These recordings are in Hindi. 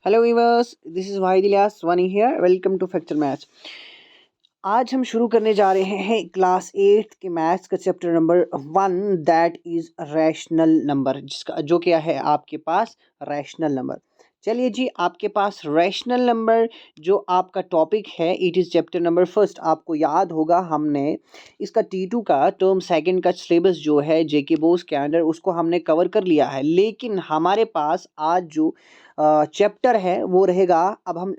Hello viewers, this is Wahid Ilyas Wani here. Welcome to factor maths. आज हम शुरू करने जा रहे हैं क्लास 8 के मैथ्स का chapter number 1, that is rational number, जिसका जो क्या है आपके पास रैशनल नंबर। चलिए जी, आपके पास रैशनल नंबर जो आपका टॉपिक है, it is chapter number first. आपको याद होगा हमने इसका T2 का टर्म सेकंड का सिलेबस जो है जेके बोस के अंडर उसको हमने कवर कर लिया है, लेकिन हमारे पास आज जो चैप्टर है वो रहेगा। अब हम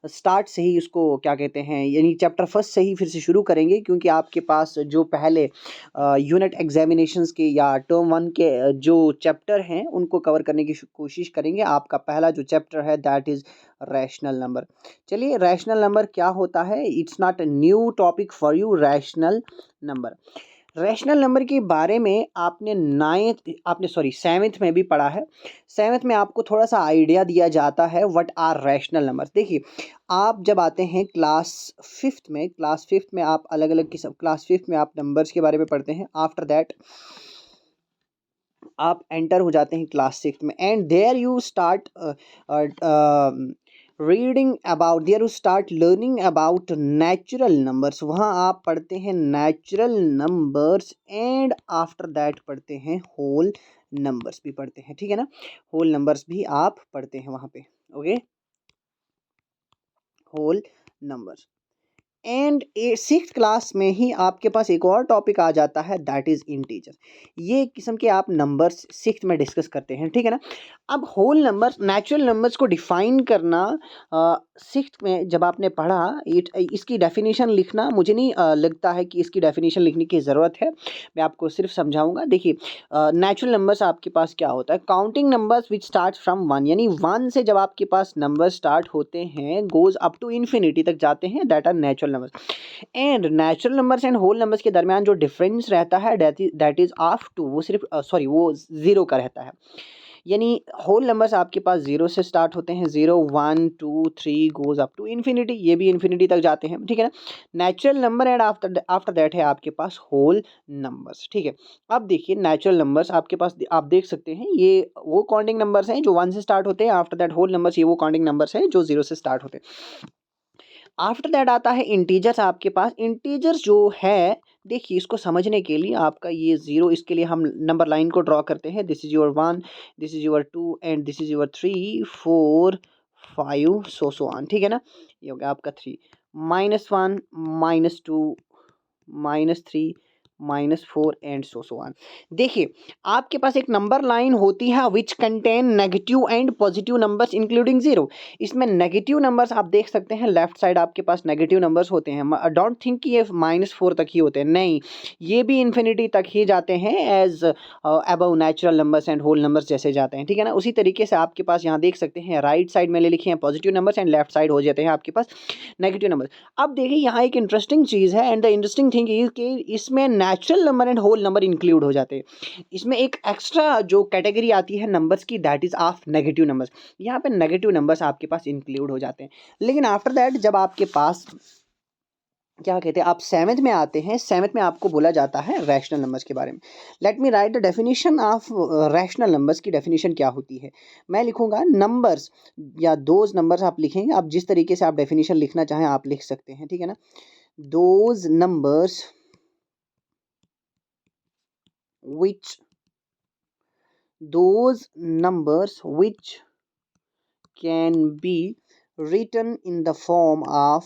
स्टार्ट से ही उसको क्या कहते हैं, यानी चैप्टर फर्स्ट से ही फिर से शुरू करेंगे, क्योंकि आपके पास जो पहले यूनिट एग्जामिनेशंस के या टर्म 1 के जो चैप्टर हैं उनको कवर करने की कोशिश करेंगे। आपका पहला जो चैप्टर है दैट इज़ रैशनल नंबर। चलिए, रैशनल नंबर क्या होता है? It's not a new topic for you. Rational number, rational number के बारे में आपने सेवन्थ में भी पढ़ा है। सेवन्थ में आपको थोड़ा सा आइडिया दिया जाता है व्हाट आर रैशनल नंबर्स। देखिए, आप जब आते हैं क्लास फिफ्थ में आप अलग अलग किस्म क्लास फिफ्थ में आप नंबर्स के बारे में पढ़ते हैं। आफ्टर दैट आप एंटर हो जाते हैं क्लास सिक्स में, and there you start there you start learning about natural numbers. वहाँ आप पढ़ते हैं natural numbers, and after that पढ़ते हैं होल नंबर्स भी पढ़ते हैं, ठीक है ना। होल नंबर्स भी आप पढ़ते हैं वहाँ पे, okay. Whole numbers, and six class में ही आपके पास एक और टॉपिक आ जाता है दैट इज़ इंटीजर। ये किस्म के आप नंबर्स सिक्स में डिस्कस करते हैं, ठीक है ना। अब होल नंबर्स, नेचुरल नंबर्स को डिफाइन करना सिक्स में जब आपने पढ़ा, इसकी डेफिनेशन लिखना मुझे नहीं लगता है कि इसकी डेफिनेशन लिखने की ज़रूरत है। मैं आपको सिर्फ समझाऊंगा। देखिए, नेचुरल नंबर्स आपके पास क्या होता है? Counting numbers which start from one, यानी वन से जब आपके पास नंबर स्टार्ट होते हैं, गोज अप टू इन्फिनिटी तक जाते हैं, that are natural numbers. And natural numbers and whole numbers के दरमियान जो डिफरेंस रहता है दैट इज ऑफ टू, वो सिर्फ वो जीरो का रहता है। यानी होल नंबर्स आपके पास जीरो से स्टार्ट होते हैं, 0 1 2 3 गोज अप टू इन्फिनिटी, ये भी इन्फिनिटी तक जाते हैं, ठीक है ना। Natural number and after that है आपके पास होल नंबर्स, ठीक है। अब देखिए, नेचुरल नंबर्स आपके पास आप देख सकते हैं, ये वो काउंटिंग नंबर्स हैं जो 1 से स्टार्ट होते हैं। आफ्टर दैट होल नंबर्स, ये वो काउंटिंग नंबर्स हैं जो 0 से स्टार्ट होते हैं। आफ्टर दैट आता है इंटीजर्स आपके पास। इंटीजर्स जो है, देखिए, इसको समझने के लिए आपका ये जीरो, इसके लिए हम नंबर लाइन को ड्रॉ करते हैं। This is your 1, this is your 2 and this is your 3 4 5 so on, ठीक है ना। ये हो गया आपका 3 -1 -2 -3 -4 एंड सो ऑन। देखिए, आपके पास एक नंबर लाइन होती है which contain negative and positive numbers including zero. इसमें नेगेटिव नंबर्स आप देख सकते हैं, लेफ्ट साइड आपके पास नेगेटिव नंबर्स होते हैं। डोंट थिंक कि ये -4 तक ही होते हैं, नहीं, ये भी इन्फिनिटी तक ही जाते हैं, as above natural numbers and whole numbers जैसे जाते हैं, ठीक है ना। उसी तरीके से आपके पास यहाँ देख सकते हैं, राइट साइड में ले लिखे हैं positive numbers and left side हो जाते हैं आपके पास नेगेटिव नंबर्स। अब देखिए, यहाँ एक इंटरेस्टिंग चीज़ है, and the interesting thing is कि इसमें natural number and whole number include हो जाते हैं। इसमें एक एक्स्ट्रा जो कैटेगरी आती है नंबर्स की, that is of negative numbers. यहाँ पे नेगेटिव नंबर्स आपके पास इंक्लूड हो जाते हैं। लेकिन आफ्टर दैट जब आपके पास क्या कहते हैं, आप सेवन्थ में आते हैं, सेवन्थ में आपको बोला जाता है रैशनल नंबर्स के बारे में। Let me right the definition of rational numbers की डेफिनेशन क्या होती है। मैं लिखूंगा नंबर्स, या दोज नंबर्स आप लिखेंगे, आप जिस तरीके से आप डेफिनेशन लिखना चाहें आप लिख सकते हैं, ठीक है ना। those numbers which can be written in the form of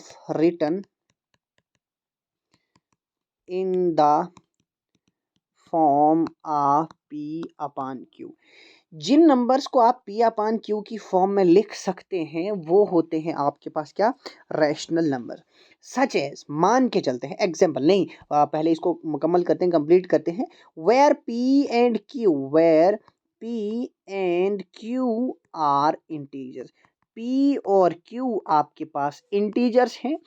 P upon Q। जिन नंबर्स को आप P अपान Q की फॉर्म में लिख सकते हैं वो होते हैं आपके पास क्या, रैशनल नंबर। सच एज, मान के चलते हैं, एग्जाम्पल नहीं, पहले इसको मुकम्मल करते हैं, कंप्लीट करते हैं। Where P and Q are integers. P और Q आपके पास इंटीजर्स हैं,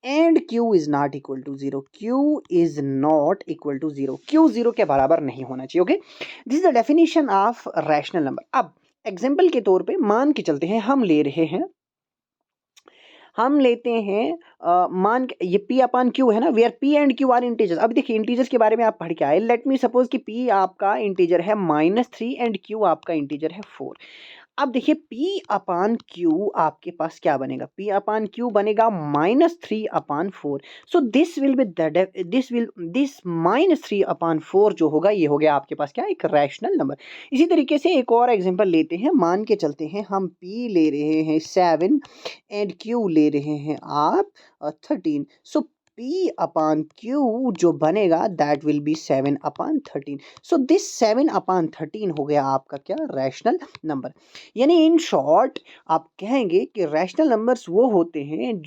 and Q is not equal to zero. Q is not equal to zero, Q zero के बराबर नहीं होना चाहिए, okay. This is the definition of rational number. अब एग्जाम्पल के तौर पे मान के चलते हैं, हम लेते हैं ये P अपान Q है ना, where P and Q are integers. अब देखिए, इंटीजर्स के बारे में आप पढ़ के आए। लेट मी सपोज कि P आपका इंटीजर है -3 एंड Q आपका इंटीजर है 4। अब देखिए P अपान Q आपके पास क्या बनेगा, P अपान Q बनेगा -3/4। So this will be this -3/4 जो होगा ये हो गया आपके पास क्या, एक रैशनल नंबर। इसी तरीके से एक और एग्जांपल लेते हैं, मान के चलते हैं हम P ले रहे हैं 7 एंड Q ले रहे हैं आप 13। सो P अपान Q जो बनेगा that will be 7/13। So this 7/13 हो गया आपका क्या, रैशनल नंबर। यानी इन शॉर्ट आप कहेंगे कि रैशनल नंबर्स वो होते हैं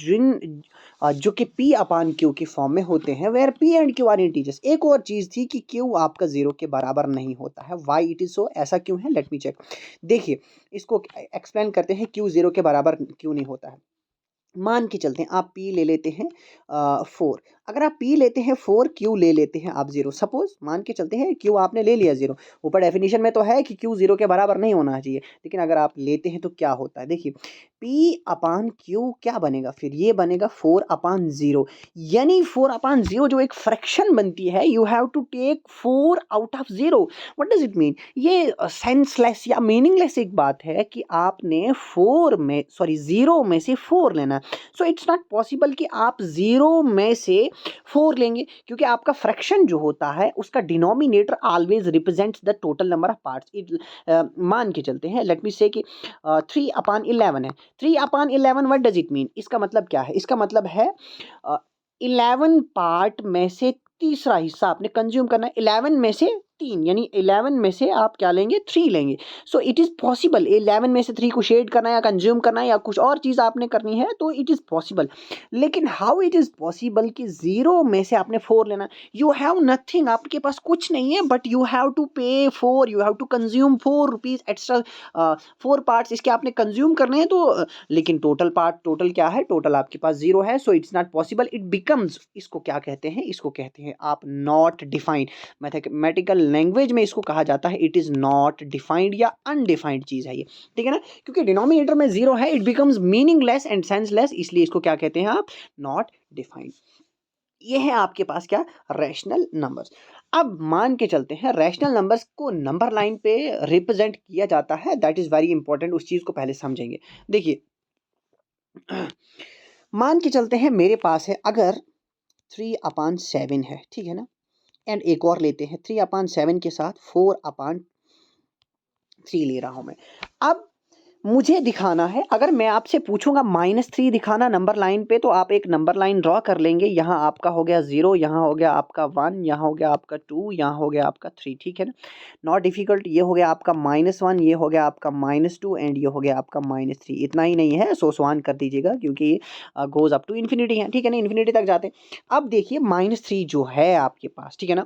जो कि P अपान Q की फॉर्म में होते हैं, where P and Q are integers. एक और चीज़ थी कि Q आपका 0 के बराबर नहीं होता है, वाई इट इज़ सो, ऐसा क्यों है, लेट मी चेक। देखिए इसको एक्सप्लेन करते हैं, Q 0 के बराबर क्यों नहीं होता है। मान के चलते हैं आप P ले लेते हैं 4, अगर आप P लेते हैं 4, Q ले लेते हैं आप 0। सपोज मान के चलते हैं Q आपने ले लिया 0, ऊपर डेफिनेशन में तो है कि Q 0 के बराबर नहीं होना चाहिए, लेकिन अगर आप लेते हैं तो क्या होता है, देखिए P अपान Q क्या बनेगा, फिर ये बनेगा 4/0। यानी 4/0 जो एक फ्रैक्शन बनती है, you have to take 4 out of 0। What does it mean, ये सेंसलेस या मीनिंगलेस एक बात है कि आपने 0 में से 4 लेना। सो इट्स नॉट पॉसिबल कि आप 0 में से 4 लेंगे, क्योंकि आपका फ्रैक्शन जो होता है उसका denominator always represents the total number of parts. मान के चलते हैं, लेट मी से कि 3/11 है। 3/11 व्हाट डज इट मीन, इसका मतलब क्या है, इसका मतलब है 11 पार्ट में से तीसरा हिस्सा आपने कंज्यूम करना है, 11 में से 3, यानी 11 में से आप क्या लेंगे, 3 लेंगे। सो इट इज़ पॉसिबल 11 में से 3 को शेड करना या कंज्यूम करना या कुछ और चीज़ आपने करनी है तो इट इज़ पॉसिबल। लेकिन हाउ इट इज़ पॉसिबल कि 0 में से आपने 4 लेना, यू हैव नथिंग, आपके पास कुछ नहीं है, but you have to pay 4, you have to consume 4 rupees extra, 4 parts इसके आपने कंज्यूम करने हैं। तो लेकिन टोटल क्या है, टोटल आपके पास 0 है, so it's not possible, it becomes, इसको क्या कहते हैं, इसको कहते हैं आप नॉट डिफाइंड। मैथमेटिकल लैंग्वेज में इसको कहा जाता है इट इज़ नॉट डिफाइंड या अनडिफाइंड चीज़ है ये, ठीक है ना, क्योंकि डिनोमिनेटर में 0 है, it becomes meaningless and senseless, इसलिए इसको क्या कहते हैं आप, नॉट डिफाइंड। ये है आपके पास क्या, रैशनल नंबर्स। अब मान के चलते हैं रैशनल नंबर्स को नंबर लाइन पे रिप्रेजेंट किया जाता है, दैट इज़ वेरी इंपॉर्टेंट, उस चीज़ को पहले समझेंगे। देखिए मान के चलते हैं मेरे पास है अगर 3/7 है, ठीक है ना, एंड एक और लेते हैं 3/7 के साथ 4/3 ले रहा हूं मैं। अब मुझे दिखाना है, अगर मैं आपसे पूछूंगा -3 दिखाना नंबर लाइन पे, तो आप एक नंबर लाइन ड्रॉ कर लेंगे, यहाँ आपका हो गया 0, यहाँ हो गया आपका 1, यहाँ हो गया आपका 2, यहाँ हो गया आपका 3, ठीक है ना, नॉट डिफिकल्ट। ये हो गया आपका -1, ये हो गया आपका -2 एंड ये हो गया आपका -3। इतना ही नहीं है, सो स्वान कर दीजिएगा क्योंकि ये गोज अप टू इन्फिनिटी है, ठीक है ना, इन्फिनिटी तक जाते हैं। अब देखिए -3 जो है आपके पास, ठीक है ना,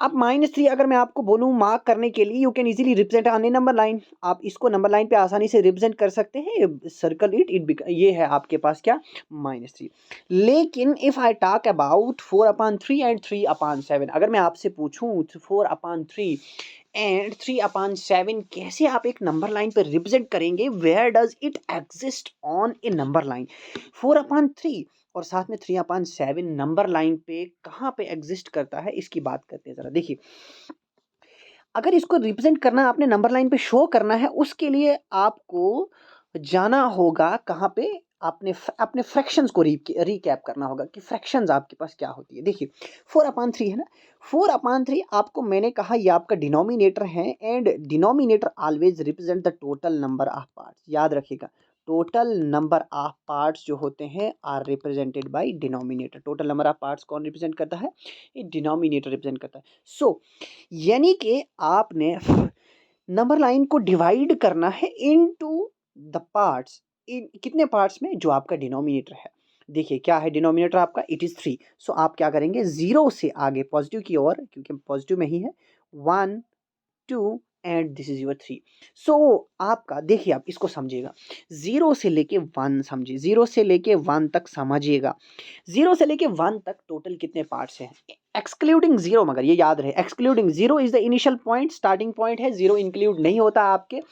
अब -3 अगर मैं आपको बोलूँ मार्क करने के लिए, you can easily represent on a number line, आप इसको नंबर लाइन पे आसानी से रिप्रेजेंट कर सकते हैं, सर्कल ये है आपके पास क्या, -3। लेकिन if I talk about 4/3 and 3/7, अगर मैं आपसे पूछूं 4/3 एंड 3/7 कैसे आप एक नंबर लाइन पर रिप्रेजेंट करेंगे, where does it exist on a number line, 4/3 और साथ में 3/7 नंबर लाइन पे कहाँ पे एग्जिस्ट करता है, इसकी बात करते हैं ज़रा। देखिए अगर इसको रिप्रेजेंट करना है, आपने नंबर लाइन पे शो करना है, उसके लिए आपको जाना होगा कहाँ पे, आपने अपने फ्रैक्शंस को रिकैप करना होगा कि फ्रैक्शंस आपके पास क्या होती है। देखिए 4/3 है ना, 4/3 आपको मैंने कहा ये आपका डिनोमिनेटर है, and denominator always represent the total number of parts. याद रखिएगा टोटल नंबर ऑफ पार्ट्स जो होते हैं are represented by denominator. Total number of parts कौन रिप्रेजेंट करता है, ये डिनोमिनेटर रिप्रेजेंट करता है। सो यानी कि आपने नंबर लाइन को डिवाइड करना है इनटू द पार्ट्स, इन कितने पार्ट्स में, जो आपका डिनोमिनेटर है। देखिए क्या है डिनोमिनेटर आपका, इट इज़ 3। सो आप क्या करेंगे, 0 से आगे पॉजिटिव की ओर, क्योंकि पॉजिटिव में ही है, 1 2 एंड दिस इज योर 3। सो आपका देखिए, आप इसको समझिएगा, 0 से लेके 1 समझिए, 0 से लेके 1 तक समझिएगा, 0 से लेके 1 तक टोटल कितने पार्ट्स हैं, एक्सक्लूडिंग 0, मगर ये याद रहे excluding 0 is the initial point, starting point है, 0 इंक्लूड नहीं होता आपके।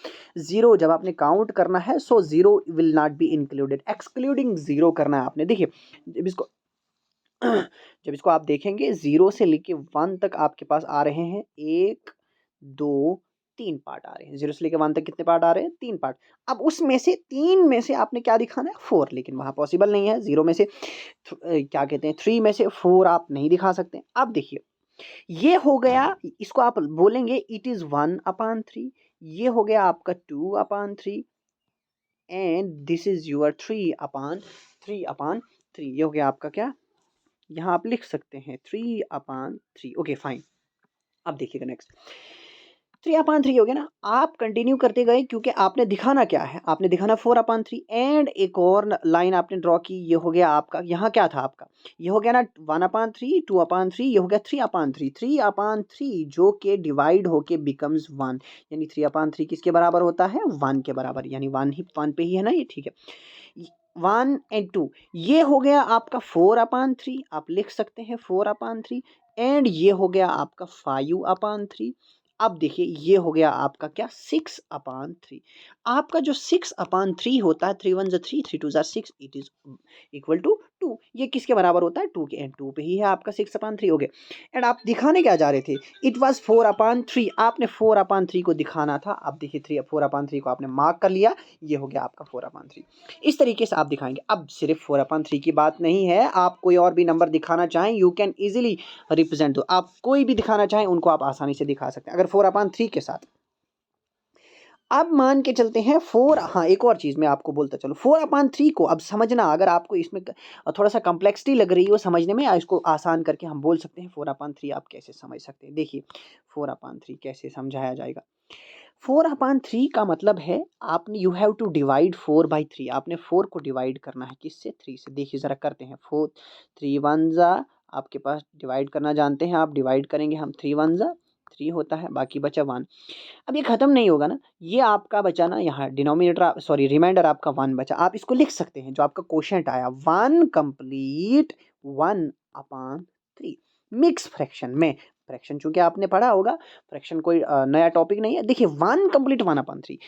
0 जब आपने काउंट करना है, सो 0 will not be included, excluding 0 करना है आपने। देखिए जब इसको जब इसको आप देखेंगे 0 से लेके 1 तक आपके पास आ रहे हैं 1 2 3 पार्ट आ रहे हैं, 0 से लेकर 1 तक कितने पार्ट आ रहे हैं? 3 पार्ट। अब उसमें से 3 में से आपने क्या दिखाना है? 4, लेकिन वहाँ पॉसिबल नहीं है। 0 में से क्या कहते हैं 3 में से 4 आप नहीं दिखा सकते। अब देखिए ये हो गया, इसको आप बोलेंगे इट इज़ 1/3, ये हो गया आपका 2/3 एंड दिस इज़ योर 3/3। ये हो गया आपका क्या? यहाँ आप लिख सकते हैं 3/3। Okay fine. अब देखिएगा नेक्स्ट 3/3 हो गया ना। आप कंटिन्यू करते गए क्योंकि आपने दिखाना क्या है? आपने दिखाना 4/3 एंड एक और लाइन आपने ड्रॉ की। ये हो गया आपका, यहाँ क्या था आपका? ये हो गया ना 1/3, 2/3, ये हो गया 3/3। 3/3 जो कि डिवाइड होके बिकम्स 1, यानी 3/3 किसके बराबर होता है? 1 के बराबर, यानी 1 पे ही है ना ये, ठीक है। 1 एंड 2 ये हो गया आपका 4/3, आप लिख सकते हैं 4/3 एंड ये हो गया आपका 5/3। अब देखिए ये हो गया आपका क्या? 6/3। आपका जो 6/3 होता है, 3 1 जा 3, 3 2 जा 6, इट इज इक्वल टू 2। ये किसके बराबर होता है? 2 के, एंड 2 पे ही है आपका 6/3 हो गया। एंड आप दिखाने क्या जा रहे थे? इट वाज 4/3, आपने 4/3 को दिखाना था। अब देखिए 4/3 को आपने मार्क कर लिया, ये हो गया आपका 4/3। इस तरीके से आप दिखाएंगे। अब सिर्फ 4/3 की बात नहीं है, आप कोई और भी नंबर दिखाना चाहें, यू कैन इजीली रिप्रेजेंट दो। आप कोई भी दिखाना चाहें उनको आप आसानी से दिखा सकते हैं अगर 4/3 के साथ। अब मान के चलते हैं 4, हाँ एक और चीज़ मैं आपको बोलता चलो 4/3 को अब समझना, अगर आपको इसमें थोड़ा सा कम्प्लेक्सिटी लग रही हो समझने में, इसको आसान करके हम बोल सकते हैं 4/3 आप कैसे समझ सकते हैं। देखिए 4/3 कैसे समझाया जाएगा। 4/3 का मतलब है आपने यू हैव टू डिवाइड 4/3, आपने 4 को डिवाइड करना है किससे? 3 से। देखिए ज़रा करते हैं 4 3 1 जा, आपके पास डिवाइड करना जानते हैं आप, डिवाइड करेंगे हम 3 1 जा 3 होता है, बाकी बचा 1। अब ये ख़त्म नहीं होगा ना, ये आपका बचा ना यहाँ डिनोमिनेटर, सॉरी रिमाइंडर आपका 1 बचा। आप इसको लिख सकते हैं जो आपका क्वोशिएंट आया 1 कंप्लीट 1/3 मिक्स फ्रैक्शन में। फ्रैक्शन चूंकि आपने पढ़ा होगा, फ्रैक्शन कोई नया टॉपिक नहीं है। देखिए 1 कंप्लीट 1/3,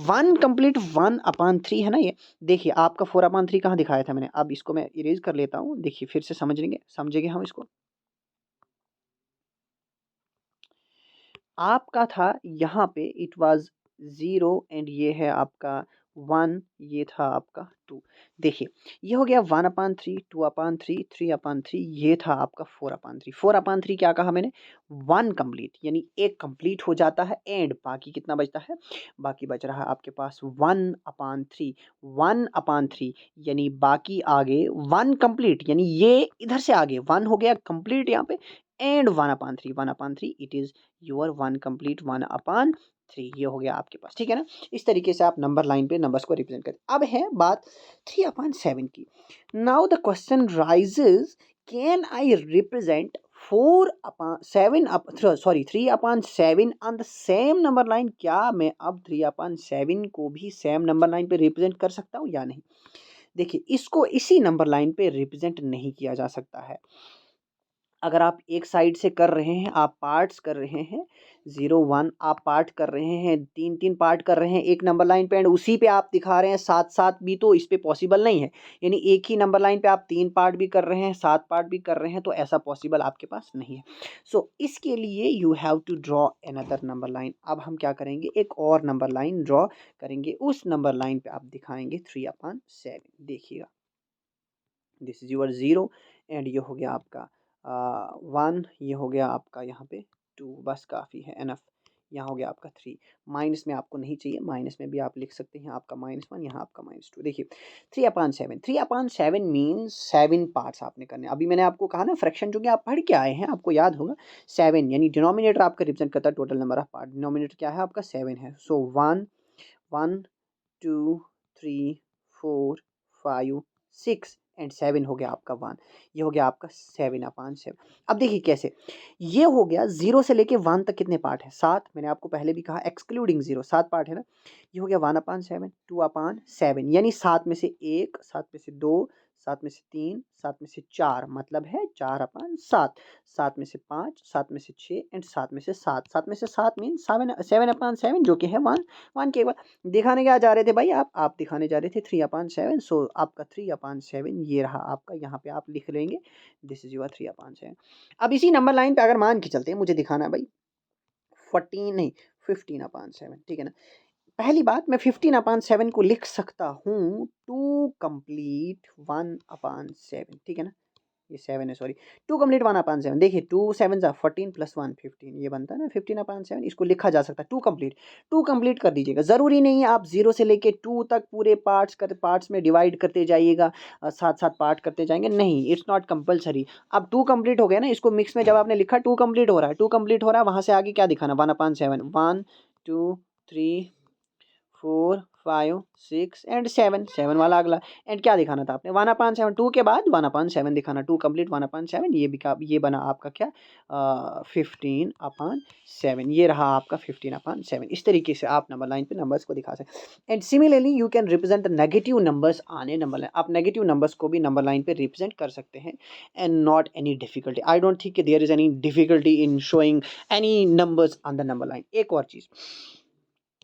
1 कंप्लीट 1/3 है ना ये। देखिए आपका 4/3 कहाँ दिखाया था मैंने, अब इसको मैं इरेज कर लेता हूँ। देखिए फिर से समझेंगे हम इसको। आपका था यहाँ पे इट वाज 0 एंड ये है आपका 1, ये था आपका 2। देखिए ये हो गया 1/3 2/3 3/3, ये था आपका 4/3। 4/3 क्या कहा मैंने? 1 कंप्लीट, यानी एक कंप्लीट हो जाता है एंड बाकी कितना बचता है? बाकी बच रहा है आपके पास 1/3। 1/3 यानी बाकी आगे 1 कंप्लीट, यानी ये इधर से आगे 1 हो गया कंप्लीट यहाँ पे and 1/3 1/3 it is your 1 complete 1/3। ये हो गया आपके पास, ठीक है ना। इस तरीके से आप नंबर लाइन पे नंबर्स को रिप्रेजेंट करते। अब है बात 3/7 की। Now the question rises, can I represent 3/7 on the same number line? क्या मैं अब 3/7 को भी सेम नंबर लाइन पे रिप्रेजेंट कर सकता हूँ या नहीं? देखिए इसको इसी नंबर लाइन पे रिप्रेजेंट नहीं किया जा सकता है। अगर आप एक साइड से कर रहे हैं, आप पार्ट्स कर रहे हैं 0 1, आप पार्ट कर रहे हैं 3 पार्ट कर रहे हैं एक नंबर लाइन पे एंड उसी पे आप दिखा रहे हैं 7 भी, तो इस पे पॉसिबल नहीं है। यानी एक ही नंबर लाइन पे आप 3 पार्ट भी कर रहे हैं 7 पार्ट भी कर रहे हैं, तो ऐसा पॉसिबल आपके पास नहीं है। सो इसके लिए you have to draw another number line. अब हम क्या करेंगे, एक और नंबर लाइन ड्रॉ करेंगे। उस नंबर लाइन पे आप दिखाएंगे 3/7। देखिएगा दिस इज यूर 0 एंड ये हो गया आपका 1, ये हो गया आपका यहाँ पे 2, बस काफ़ी है एनफ। यहाँ हो गया आपका 3। माइनस में आपको नहीं चाहिए, माइनस में भी आप लिख सकते हैं आपका -1, यहाँ आपका -2। देखिए 3/7 मीन्स 7 पार्ट्स आपने करने। अभी मैंने आपको कहा ना फ्रैक्शन जो कि आप पढ़ के आए हैं आपको याद होगा 7, यानी डिनोमिनेटर आपका रिप्रेजेंट करता है total number of part. Denominator क्या है आपका? 7 है। सो 1 1 2 3 4 5 6 एंड 7 हो गया आपका 1। ये हो गया आपका 7/7। अब देखिए कैसे, ये हो गया 0 से लेके 1 तक कितने पार्ट हैं? 7। मैंने आपको पहले भी कहा एक्सक्लूडिंग 0 7 पार्ट है ना। ये हो गया 1/7 2/7, यानी 7 में से 1 7 में से 2 7 में से 3 7 में से 4, मतलब है 4/7। 7 में से 5 7 में से 6 एंड 7 में से 7। 7 में से 7 मीन 7/7 जो कि है 1 1 के बाद दिखाने क्या जा रहे थे भाई आप दिखाने जा रहे थे 3/7। सो आपका 3/7 ये रहा आपका, यहाँ पे आप लिख लेंगे दिस इज योर 3/7। अब इसी नंबर लाइन पे अगर मान के चलते हैं मुझे दिखाना है भाई 14 नहीं 15/7, ठीक है ना। पहली बात, मैं 15/7 को लिख सकता हूँ 2 कंप्लीट 1/7, ठीक है ना। ये 7 है, सॉरी, 2 कंप्लीट 1/7। देखिए 2 7 जा 14 प्लस 1 15, ये बनता है ना 15/7। इसको लिखा जा सकता है 2 कंप्लीट कर दीजिएगा। ज़रूरी नहीं है आप 0 से लेके 2 तक पूरे पार्ट्स में डिवाइड करते जाइएगा, साथ साथ पार्ट करते जाएंगे, नहीं, इट्स नॉट कंपलसरी। अब 2 कंप्लीट हो गया ना, इसको मिक्स में जब आपने लिखा 2 कंप्लीट हो रहा है, 2 कंप्लीट हो रहा है, वहाँ से आगे क्या दिखाना, 1/7, 1 2 3 4 5 6 एंड 7, 7 वाला अगला, एंड क्या दिखाना था आपने, 1/7, 2 के बाद 1/7 दिखाना, 2 कंप्लीट 1/7, ये बना आपका क्या, 15/7, ये रहा आपका 15/7। इस तरीके से आप नंबर लाइन पे नंबर्स को दिखा सकते। And similarly you can represent negative numbers on a number line, आप नेगेटिव नंबर्स को भी नंबर लाइन पे रिप्रेजेंट कर सकते हैं, and not any difficulty, I don't think there is any difficulty in showing any numbers on the number line. एक और चीज़,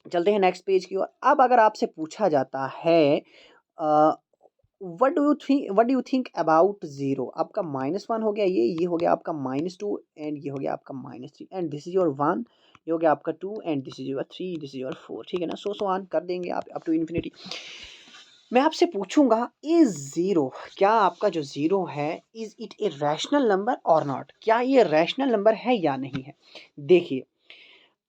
चलते हैं नेक्स्ट पेज की ओर। अब अगर आपसे पूछा जाता है what do you think about zero, आपका -1 हो गया, ये हो गया आपका -2, एंड ये हो गया आपका -3, एंड दिस इज योर 1, ये हो गया आपका 2, and this is your 3, this is your 4, ठीक है ना। सो ऑन कर देंगे आप अप टू इन्फिनिटी। मैं आपसे पूछूंगा, इज ज़ीरो, क्या आपका जो ज़ीरो है, is it a rational number और नॉट, क्या ये रैशनल नंबर है या नहीं है। देखिए,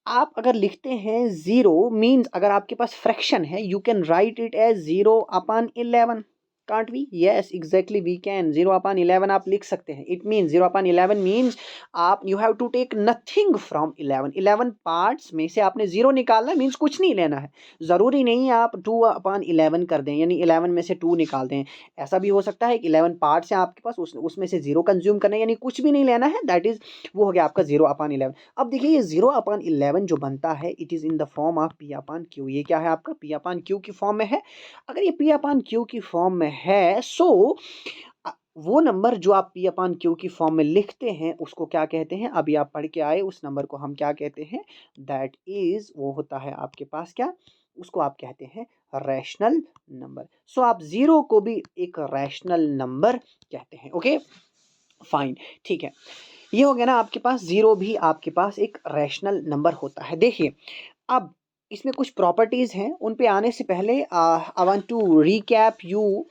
आप अगर लिखते हैं 0 मीन्स, अगर आपके पास फ्रैक्शन है, you can write it as 0/11, can't we, yes exactly we can, 0/11 आप लिख सकते हैं। इट मीन्स 0/11 मीन्स आप, you have to take nothing from 11 parts में से आपने 0 निकालना, मीन्स कुछ नहीं लेना है। ज़रूरी नहीं है आप 2/11 कर दें, यानी 11 में से 2 निकाल दें। ऐसा भी हो सकता है कि 11 पार्ट्स हैं आपके पास, उसमें से 0 कंज्यूम करना है, यानी कुछ भी नहीं लेना है, दैट इज, वो हो गया आपका 0/11। अब देखिए, ये 0/11 जो बनता है, it is in the form of P/Q। ये क्या है आपका, P/Q की फॉर्म में है। अगर ये P/Q की फॉर्म में है, सो वो नंबर जो आप P/Q की फॉर्म में लिखते हैं, उसको क्या कहते हैं, अभी आप पढ़ के आए, उस नंबर को हम क्या कहते हैं, दैट इज, वो होता है आपके पास क्या, उसको आप कहते हैं रैशनल नंबर। सो आप 0 को भी एक रैशनल नंबर कहते हैं। ओके फाइन, ठीक है। ये हो गया ना आपके पास, 0 भी आपके पास एक रैशनल नंबर होता है। देखिए, अब इसमें कुछ प्रॉपर्टीज़ हैं, उन पे आने से पहले I want to recap you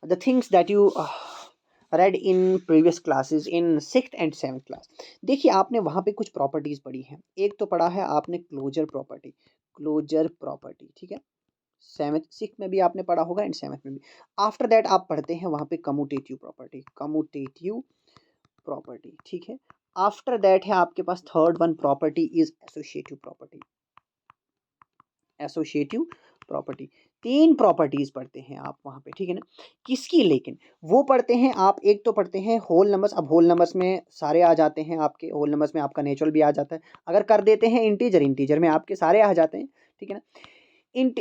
the things that you read in previous classes in 6th and 7th class. देखिए, आपने वहाँ पे कुछ प्रॉपर्टीज़ पढ़ी हैं। एक तो पढ़ा है आपने क्लोजर प्रॉपर्टी, ठीक है। 6th में भी आपने पढ़ा होगा, एंड 7th में भी। आफ्टर दैट आप पढ़ते हैं वहाँ पे कम्यूटेटिव प्रॉपर्टी, ठीक है। आफ्टर दैट है आपके पास third one property is associative property. 3 properties पढ़ते हैं आप वहाँ पे, ठीक है ना। किसकी, लेकिन वो पढ़ते हैं आप, एक तो पढ़ते हैं होल नंबर्स। अब होल नंबर्स में सारे आ जाते हैं आपके, होल नंबर्स में आपका नेचुरल भी आ जाता है। अगर कर देते हैं इंटीजर में आपके सारे आ जाते हैं, ठीक है ना।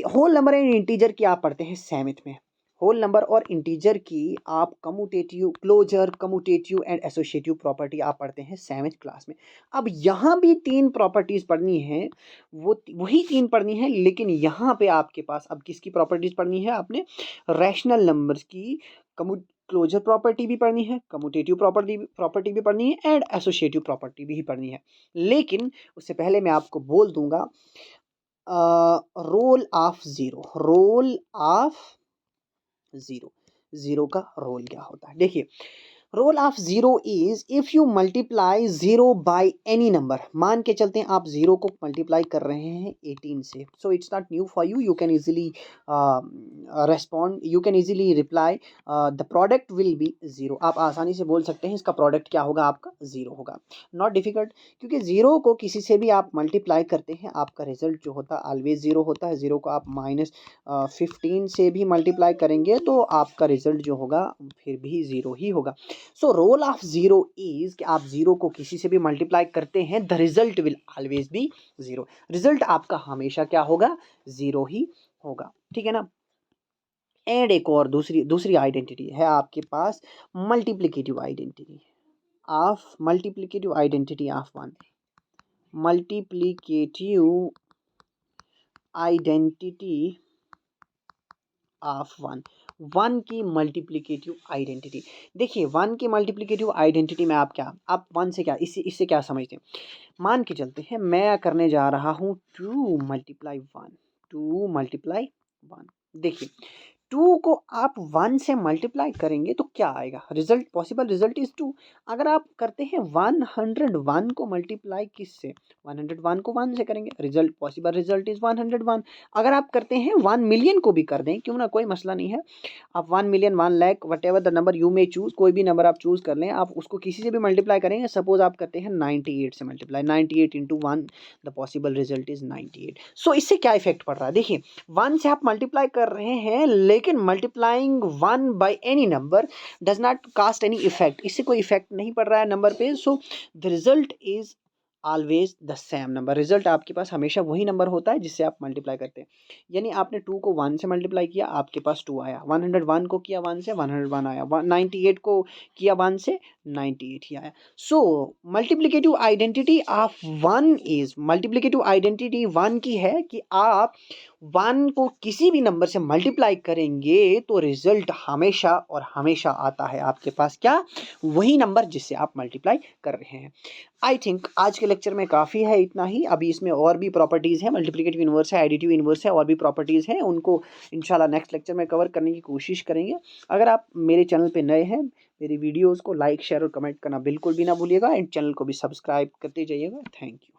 होल नंबर एंड इंटीजर की आप पढ़ते हैं 7th में। होल नंबर और इंटीजर की आप कम्यूटेटिव एंड एसोसिएटिव प्रॉपर्टी आप पढ़ते हैं 7th क्लास में। अब यहाँ भी 3 प्रॉपर्टीज पढ़नी है, वो वही 3 पढ़नी है, लेकिन यहाँ पे आपके पास अब किसकी प्रॉपर्टीज पढ़नी है, आपने रैशनल नंबर्स की क्लोजर प्रॉपर्टी भी पढ़नी है, कम्यूटेटिव प्रॉपर्टी भी पढ़नी है, एंड एसोसिएटिव प्रॉपर्टी भी पढ़नी है। लेकिन उससे पहले मैं आपको बोल दूंगा रोल ऑफ ज़ीरो का रोल क्या होता है। देखिए, role of 0 is if you multiply 0 by any number. मान के चलते हैं आप 0 को मल्टीप्लाई कर रहे हैं 18 से, so it's not new for you, you can easily respond, you can easily reply the product will be 0। आप आसानी से बोल सकते हैं इसका प्रोडक्ट क्या होगा, आपका 0 होगा। नॉट डिफिकल्ट, क्योंकि 0 को किसी से भी आप मल्टीप्लाई करते हैं, आपका रिजल्ट जो होता है ऑलवेज 0 होता है। 0 को आप -15 से भी मल्टीप्लाई करेंगे तो आपका रिजल्ट जो होगा फिर भी 0 ही होगा। सो रोल ऑफ 0 इज कि आप 0 को किसी से भी मल्टीप्लाई करते हैं, the result will always be 0। Result आपका हमेशा क्या होगा, 0 ही होगा, ठीक है ना। एंड एक और दूसरी आइडेंटिटी है आपके पास, multiplicative identity of 1। Multiplicative identity of 1, one की मल्टीप्लिकेटिव आइडेंटिटी। देखिए वन की मल्टीप्लिकेटिव आइडेंटिटी में आप वन से क्या इससे क्या समझते हैं? मान के चलते हैं मैं करने जा रहा हूँ 2 मल्टीप्लाई 1। देखिए 2 को आप 1 से मल्टीप्लाई करेंगे तो क्या आएगा? Result possible result is 2। अगर आप करते हैं 101 को मल्टीप्लाई किससे? 101 को 1 से करेंगे, रिजल्ट पॉसिबल रिजल्ट इज 101। अगर आप करते हैं 1 मिलियन को भी कर दें, क्यों ना, कोई मसला नहीं है। आप 1 million 1 lakh what ever the number you may choose, कोई भी नंबर आप चूज कर लें, आप उसको किसी से भी मल्टीप्लाई करेंगे। सपोज आप करते हैं 98 से multiply, 98 into 1, the possible result is 98। सो इससे क्या इफेक्ट पड़ रहा है? देखिए 1 से आप मल्टीप्लाई कर रहे हैं, लेकिन multiplying 1 by any number does not cast any effect, इससे कोई इफेक्ट नहीं पड़ रहा है नंबर पे। So the result is always the same number. Result आपके पास हमेशा वही नंबर होता है जिससे आप मल्टीप्लाई करते हैं। यानी आपने 2 को 1 से मल्टीप्लाई किया, आपके पास 2 आया। 101 को किया 1 से, 101 आया। 98 को किया 1 से, 98 ही आया। So multiplicative identity of 1 is, multiplicative identity 1 की है कि आप 1 को किसी भी नंबर से मल्टीप्लाई करेंगे तो रिजल्ट हमेशा और हमेशा आता है आपके पास क्या? वही नंबर जिससे आप मल्टीप्लाई कर रहे हैं। आई थिंक आज के लेक्चर में काफ़ी है, इतना ही। अभी इसमें और भी प्रॉपर्टीज़ हैं, मल्टीप्लिकेटिव इन्वर्स है, एडिटिव इन्वर्स है, और भी प्रॉपर्टीज़ हैं, उनको इंशाल्लाह नेक्स्ट लेक्चर में कवर करने की कोशिश करेंगे। अगर आप मेरे चैनल पे नए हैं, मेरी वीडियोज़ को लाइक शेयर और कमेंट करना बिल्कुल भी ना भूलिएगा, एंड चैनल को भी सब्सक्राइब करते जाइएगा। Thank you.